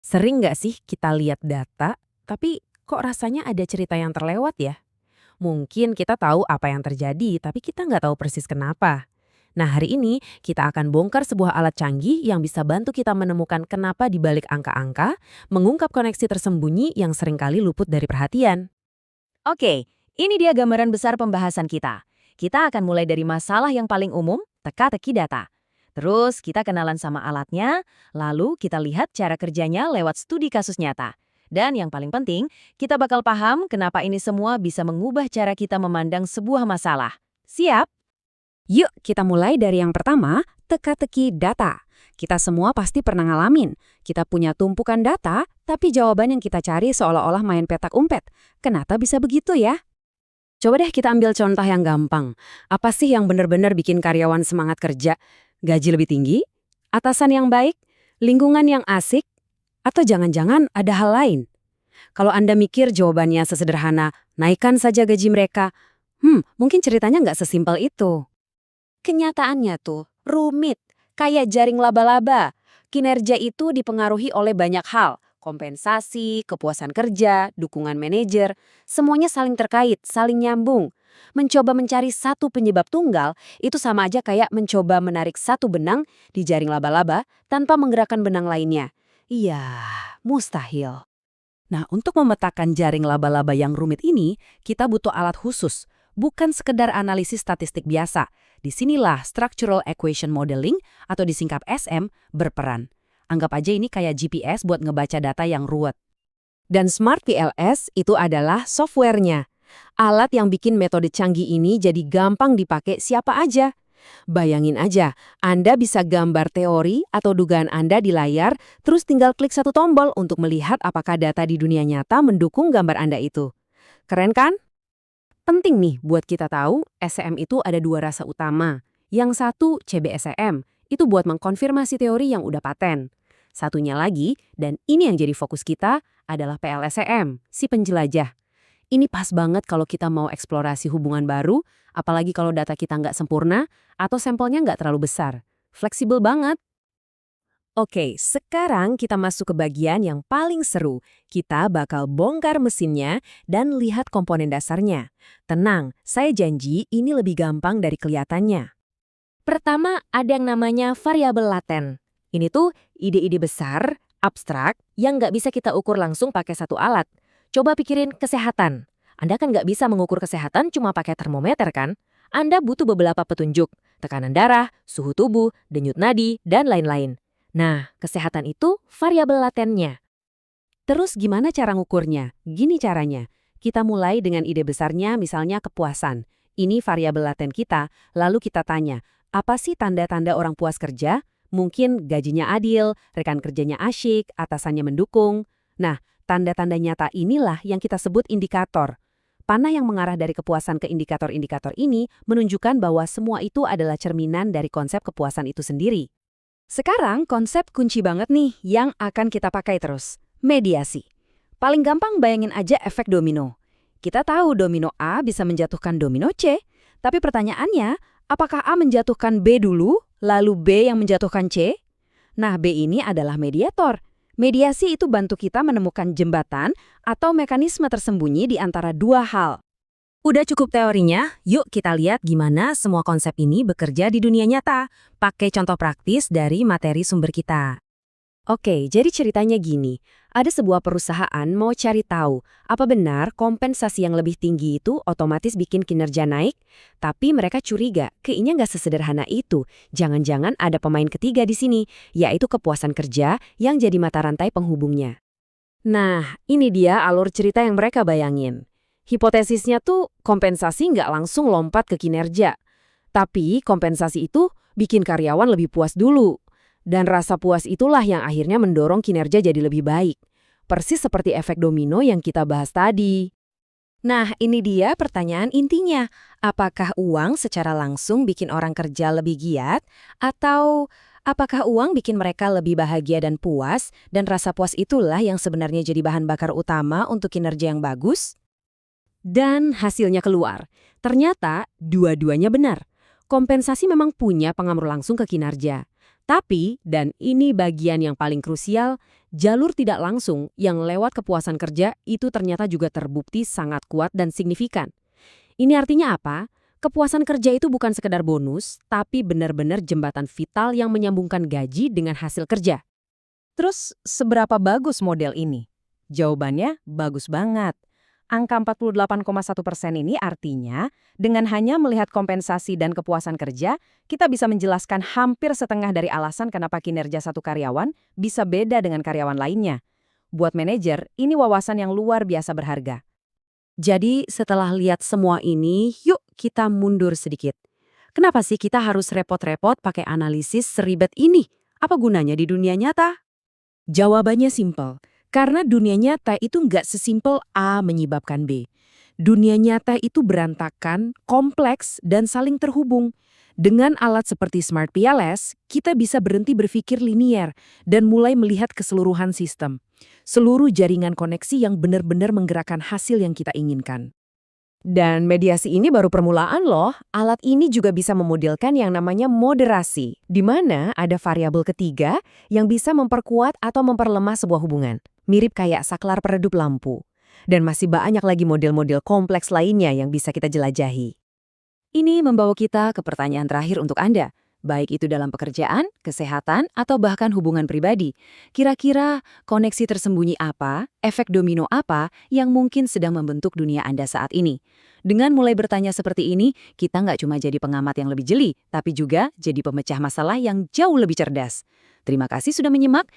Sering nggak sih kita lihat data, tapi kok rasanya ada cerita yang terlewat ya? Mungkin kita tahu apa yang terjadi, tapi kita nggak tahu persis kenapa. Nah, hari ini kita akan bongkar sebuah alat canggih yang bisa bantu kita menemukan kenapa di balik angka-angka, mengungkap koneksi tersembunyi yang seringkali luput dari perhatian. Oke, ini dia gambaran besar pembahasan kita. Kita akan mulai dari masalah yang paling umum, teka-teki data. Terus kita kenalan sama alatnya, lalu kita lihat cara kerjanya lewat studi kasus nyata. Dan yang paling penting, kita bakal paham kenapa ini semua bisa mengubah cara kita memandang sebuah masalah. Siap? Yuk kita mulai dari yang pertama, teka-teki data. Kita semua pasti pernah ngalamin. Kita punya tumpukan data, tapi jawaban yang kita cari seolah-olah main petak umpet. Kenapa bisa begitu ya? Coba deh kita ambil contoh yang gampang. Apa sih yang benar-benar bikin karyawan semangat kerja? Gaji lebih tinggi? Atasan yang baik? Lingkungan yang asik? Atau jangan-jangan ada hal lain? Kalau Anda mikir jawabannya sesederhana, naikkan saja gaji mereka. Mungkin ceritanya nggak sesimpel itu. Kenyataannya tuh rumit, kayak jaring laba-laba. Kinerja itu dipengaruhi oleh banyak hal. Kompensasi, kepuasan kerja, dukungan manajer, semuanya saling terkait, saling nyambung. Mencoba mencari satu penyebab tunggal, itu sama aja kayak mencoba menarik satu benang di jaring laba-laba tanpa menggerakkan benang lainnya. Iya, mustahil. Nah, untuk memetakan jaring laba-laba yang rumit ini, kita butuh alat khusus, bukan sekedar analisis statistik biasa. Disinilah Structural Equation Modeling atau disingkat SM berperan. Anggap aja ini kayak GPS buat ngebaca data yang ruwet. Dan Smart PLS itu adalah softwarenya. Alat yang bikin metode canggih ini jadi gampang dipakai siapa aja. Bayangin aja, Anda bisa gambar teori atau dugaan Anda di layar, terus tinggal klik satu tombol untuk melihat apakah data di dunia nyata mendukung gambar Anda itu. Keren kan? Penting nih buat kita tahu, SEM itu ada dua rasa utama. Yang satu, CBSEM, itu buat mengkonfirmasi teori yang udah paten. Satunya lagi, dan ini yang jadi fokus kita, adalah PLSEM, si penjelajah. Ini pas banget kalau kita mau eksplorasi hubungan baru, apalagi kalau data kita nggak sempurna, atau sampelnya nggak terlalu besar. Fleksibel banget. Oke, sekarang kita masuk ke bagian yang paling seru. Kita bakal bongkar mesinnya dan lihat komponen dasarnya. Tenang, saya janji ini lebih gampang dari kelihatannya. Pertama, ada yang namanya variabel laten. Ini tuh ide-ide besar, abstrak, yang nggak bisa kita ukur langsung pakai satu alat. Coba pikirin kesehatan. Anda kan nggak bisa mengukur kesehatan cuma pakai termometer kan? Anda butuh beberapa petunjuk, tekanan darah, suhu tubuh, denyut nadi, dan lain-lain. Nah, kesehatan itu variabel latennya. Terus gimana cara ngukurnya? Gini caranya. Kita mulai dengan ide besarnya misalnya kepuasan. Ini variabel laten kita, lalu kita tanya, apa sih tanda-tanda orang puas kerja? Mungkin gajinya adil, rekan kerjanya asyik, atasannya mendukung. Nah, tanda-tanda nyata inilah yang kita sebut indikator. Panah yang mengarah dari kepuasan ke indikator-indikator ini menunjukkan bahwa semua itu adalah cerminan dari konsep kepuasan itu sendiri. Sekarang konsep kunci banget nih yang akan kita pakai terus. Mediasi. Paling gampang bayangin aja efek domino. Kita tahu domino A bisa menjatuhkan domino C, tapi pertanyaannya, apakah A menjatuhkan B dulu, lalu B yang menjatuhkan C? Nah, B ini adalah mediator. Mediasi itu bantu kita menemukan jembatan atau mekanisme tersembunyi di antara dua hal. Udah cukup teorinya, yuk kita lihat gimana semua konsep ini bekerja di dunia nyata. Pakai contoh praktis dari materi sumber kita. Oke, jadi ceritanya gini. Ada sebuah perusahaan mau cari tahu, apa benar kompensasi yang lebih tinggi itu otomatis bikin kinerja naik? Tapi mereka curiga, kayaknya nggak sesederhana itu. Jangan-jangan ada pemain ketiga di sini, yaitu kepuasan kerja yang jadi mata rantai penghubungnya. Nah, ini dia alur cerita yang mereka bayangin. Hipotesisnya tuh kompensasi nggak langsung lompat ke kinerja. Tapi kompensasi itu bikin karyawan lebih puas dulu. Dan rasa puas itulah yang akhirnya mendorong kinerja jadi lebih baik. Persis seperti efek domino yang kita bahas tadi. Nah, ini dia pertanyaan intinya. Apakah uang secara langsung bikin orang kerja lebih giat? Atau apakah uang bikin mereka lebih bahagia dan puas? Dan rasa puas itulah yang sebenarnya jadi bahan bakar utama untuk kinerja yang bagus? Dan hasilnya keluar. Ternyata dua-duanya benar. Kompensasi memang punya pengaruh langsung ke kinerja. Tapi, dan ini bagian yang paling krusial, jalur tidak langsung yang lewat kepuasan kerja itu ternyata juga terbukti sangat kuat dan signifikan. Ini artinya apa? Kepuasan kerja itu bukan sekedar bonus, tapi benar-benar jembatan vital yang menyambungkan gaji dengan hasil kerja. Terus, seberapa bagus model ini? Jawabannya, bagus banget. Angka 48,1% ini artinya, dengan hanya melihat kompensasi dan kepuasan kerja, kita bisa menjelaskan hampir setengah dari alasan kenapa kinerja satu karyawan bisa beda dengan karyawan lainnya. Buat manajer, ini wawasan yang luar biasa berharga. Jadi setelah lihat semua ini, yuk kita mundur sedikit. Kenapa sih kita harus repot-repot pakai analisis seribet ini? Apa gunanya di dunia nyata? Jawabannya simpel. Karena dunia nyata itu nggak sesimpel A menyebabkan B. Dunia nyata itu berantakan, kompleks, dan saling terhubung. Dengan alat seperti Smart PLS, kita bisa berhenti berpikir linier dan mulai melihat keseluruhan sistem. Seluruh jaringan koneksi yang benar-benar menggerakkan hasil yang kita inginkan. Dan mediasi ini baru permulaan loh. Alat ini juga bisa memodelkan yang namanya moderasi, di mana ada variabel ketiga yang bisa memperkuat atau memperlemah sebuah hubungan. Mirip kayak saklar peredup lampu. Dan masih banyak lagi model-model kompleks lainnya yang bisa kita jelajahi. Ini membawa kita ke pertanyaan terakhir untuk Anda. Baik itu dalam pekerjaan, kesehatan, atau bahkan hubungan pribadi. Kira-kira koneksi tersembunyi apa, efek domino apa yang mungkin sedang membentuk dunia Anda saat ini? Dengan mulai bertanya seperti ini, kita nggak cuma jadi pengamat yang lebih jeli, tapi juga jadi pemecah masalah yang jauh lebih cerdas. Terima kasih sudah menyimak,